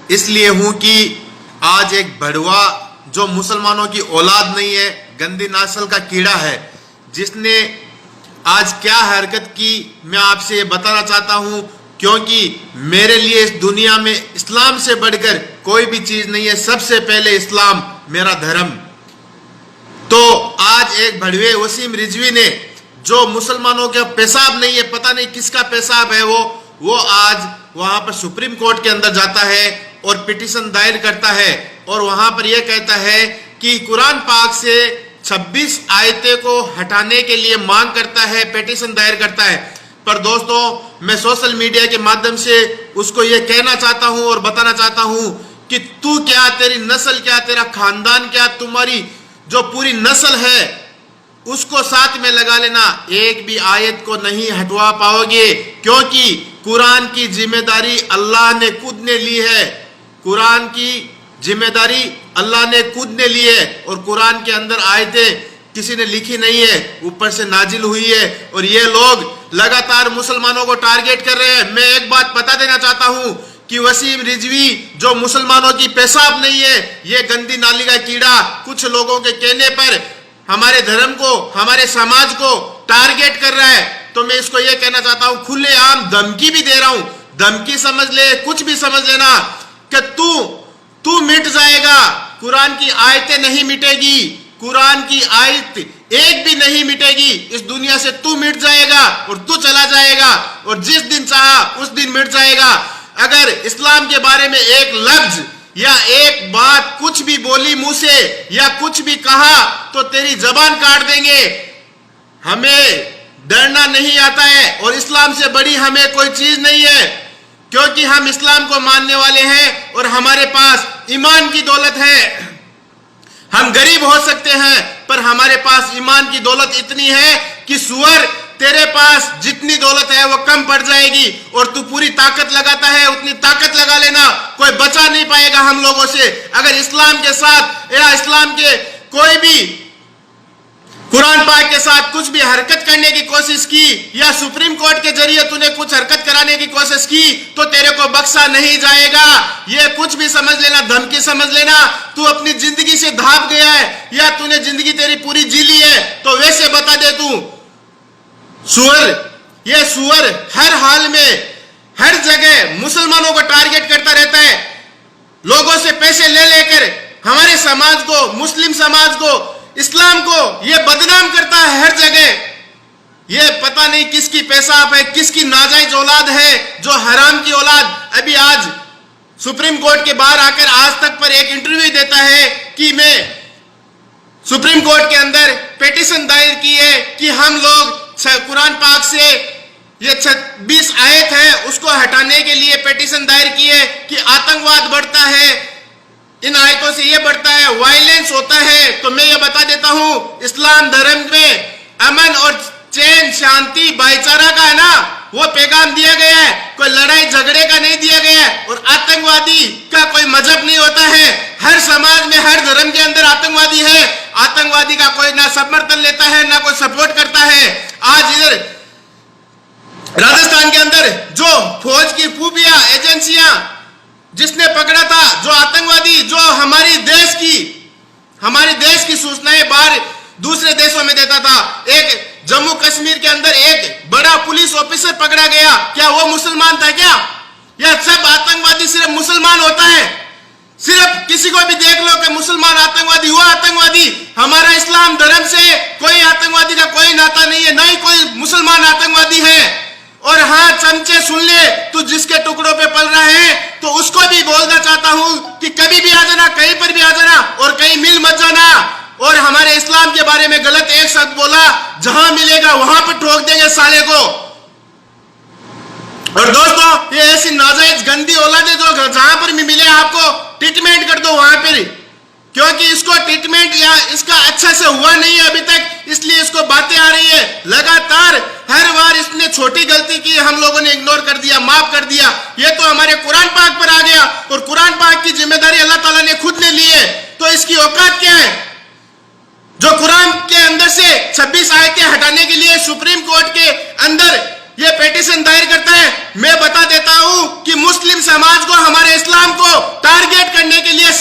اس لیے ہوں کہ آج ایک بھڑوا جو مسلمانوں کی اولاد نہیں ہے، گندی نسل کا کیڑا ہے، جس نے آج کیا حرکت کی میں آپ سے یہ بتانا چاہتا ہوں، کیونکہ میرے لیے اس دنیا میں اسلام سے بڑھ کر کوئی بھی چیز نہیں ہے، سب سے پہلے اسلام میرا دھرم۔ تو آج ایک بھڑوے وسیم رضوی نے جو مسلمانوں کا پیشاب نہیں ہے، پتہ نہیں کس کا پیشاب ہے، وہ آج وہاں پر سپریم کورٹ کے اندر جاتا ہے اور پٹیشن دائر کرتا ہے، اور وہاں پر یہ کہتا ہے کہ قرآن پاک سے 26 آیتیں کو ہٹانے کے لیے مانگ کرتا ہے، پیٹیشن دائر کرتا ہے۔ پر دوستوں، میں سوشل میڈیا کے مادھیم سے اس کو یہ کہنا چاہتا ہوں اور بتانا چاہتا ہوں کہ تو کیا، تیری نسل کیا، تیرا خاندان کیا، تمہاری جو پوری نسل ہے اس کو ساتھ میں لگا لینا، ایک بھی آیت کو نہیں ہٹوا پاؤ گے، کیونکہ قرآن کی ذمہ داری اللہ نے خود نے لی ہے۔ قرآن کی ذمہ داری اللہ نے خود نے لی ہے، اور قرآن کے اندر آیتیں کسی نے لکھی نہیں ہے، اوپر سے نازل ہوئی ہے، اور یہ لوگ لگاتار مسلمانوں کو ٹارگیٹ کر رہے ہیں۔ میں ایک بات بتا دینا چاہتا ہوں کہ وسیم رضوی جو مسلمانوں کی پیشاب نہیں ہے، یہ گندی نالی کا کیڑا کچھ لوگوں کے کہنے پر ہمارے دھرم کو، ہمارے سماج کو ٹارگیٹ کر رہا ہے۔ تو میں اس کو یہ کہنا چاہتا ہوں، کھلے عام دھمکی بھی دے رہا ہوں، دھمکی سمجھ لے، کچھ بھی سمجھ لینا، کہ تو مٹ جائے گا، قرآن کی آیتیں نہیں مٹے گی، قرآن کی آیت ایک بھی نہیں مٹے گی اس دنیا سے، تو مٹ جائے گا اور تو چلا جائے گا، اور جس دن چاہا اس دن مٹ جائے گا۔ اگر اسلام کے بارے میں ایک لفظ یا ایک بات کچھ بھی بولی منہ سے یا کچھ بھی کہا تو تیری زبان کاٹ دیں گے۔ ہمیں ڈرنا نہیں آتا ہے، اور اسلام سے بڑی ہمیں کوئی چیز نہیں ہے، کیونکہ ہم اسلام کو ماننے والے ہیں اور ہمارے پاس ایمان کی دولت ہے۔ ہم غریب ہو سکتے ہیں پر ہمارے پاس ایمان کی دولت اتنی ہے کہ سور تیرے پاس جتنی دولت ہے وہ کم پڑ جائے گی، اور تو پوری طاقت لگاتا ہے اتنی طاقت لگا لینا، کوئی بچا نہیں پائے گا ہم لوگوں سے۔ اگر اسلام کے ساتھ یا اسلام کے کوئی بھی قرآن پاک کے ساتھ کچھ بھی حرکت کرنے کی کوشش کی یا سپریم کورٹ کے ذریعے تو نے کچھ حرکت کرانے کی کوشش کی تو تیرے کو بخشا نہیں جائے گا۔ یہ کچھ بھی سمجھ لینا، دھمکی سمجھ لینا، تو اپنی زندگی سے دھاپ گیا ہے یا تو نے زندگی تیری پوری جی لی ہے۔ تو ویسے بتا دے، تو یہ سور ہر حال میں ہر جگہ مسلمانوں کو ٹارگیٹ کرتا رہتا ہے، لوگوں سے پیسے لے لے کر ہمارے سماج کو، مسلم سماج کو، اسلام کو یہ بدنام کرتا ہے ہر جگہ۔ یہ پتہ نہیں کس کی پیشاب ہے، کس کی ناجائز اولاد ہے، جو حرام کی اولاد۔ ابھی آج سپریم کورٹ کے باہر آ کر آج تک پر ایک انٹرویو دیتا ہے کہ میں سپریم کورٹ کے اندر پیٹیشن دائر کی ہے کہ ہم لوگ قرآن پاک سے یہ 26 آیت ہے اس کو ہٹانے کے لیے پیٹیشن دائر کی ہے کہ آتنکواد بڑھتا ہے، ان آیتوں سے یہ بڑھتا ہے، وائلنس ہوتا ہے۔ تو میں یہ بتا دیتا ہوں، اسلام دھرم میں امن اور چین، شانتی، بھائی چارہ کا ہے نا، وہ پیغام دیا گیا ہے، کوئی لڑائی جھگڑے کا نہیں دیا گیا ہے۔ اور آتنکوادی کا کوئی مذہب نہیں ہوتا ہے، ہر سماج میں ہر دھرم کے اندر آتنکوادی ہے۔ آتنکوادی کا کوئی نہ سمرتھن لیتا ہے نہ کوئی سپورٹ کرتا ہے۔ آج ادھر راجستھان کے اندر جو فوج کی خفیہ ایجنسیاں جس نے پکڑا تھا، جو آتنکوادی جو ہمارے دیش کی سوچنائیں باہر دوسرے دیشوں میں دیتا تھا، ایک جموں کشمیر کے اندر ایک بڑا پولیس آفیسر پکڑا گیا، کیا وہ مسلمان تھا کیا؟ یا سب آتنکوادی صرف مسلمان ہوتا ہے؟ صرف کسی کو بھی دیکھ لو کہ مسلمان آتنکوادی ہوا آتنکوادی۔ ہمارا اسلام دھرم سے کوئی آتنکوادی کا کوئی ناتا نہیں ہے، نہ ہی کوئی مسلمان آتنکوادی ہے۔ اور ہاں چمچے سن لے، تو جس کے ٹکڑوں پہ پل رہا ہے تو اس کو بھی بولنا چاہتا ہوں کہ کبھی بھی آ جانا، کہیں پر بھی آ جانا اور کہیں مل مت جانا۔ اور ہمارے اسلام کے بارے میں غلط ایک شبد بولا، جہاں ملے گا وہاں پہ ٹھوک دیں گے سالے کو۔ اور دوستوں، یہ ایسی ناجائز گندی اولاد ہے جو جہاں پر بھی ملے آپ کو ٹریٹمنٹ کر دو وہاں پر، کیونکہ اس کو ٹریٹمنٹ یا اس کا اچھا سے ہوا نہیں ہے ابھی تک، اس لیے اس کو باتیں آ رہی ہے لگاتار۔ ہر بار اس نے چھوٹی غلطی کی، ہم لوگوں نے اگنور کر دیا، معاف کر دیا۔ یہ تو ہمارے قرآن پاک پر آ گیا، اور قرآن پاک کی ذمہ داری اللہ تعالیٰ نے خود نے لی ہے، تو اس کی اوقات کیا ہے جو قرآن کے اندر سے 26 آیتیں ہٹانے کے لیے سپریم کورٹ کے اندر یہ پیٹیشن دائر کرتا ہے؟ میں بتا دیتا ہوں کہ مسلم سماج کو، ہمارے اسلام کو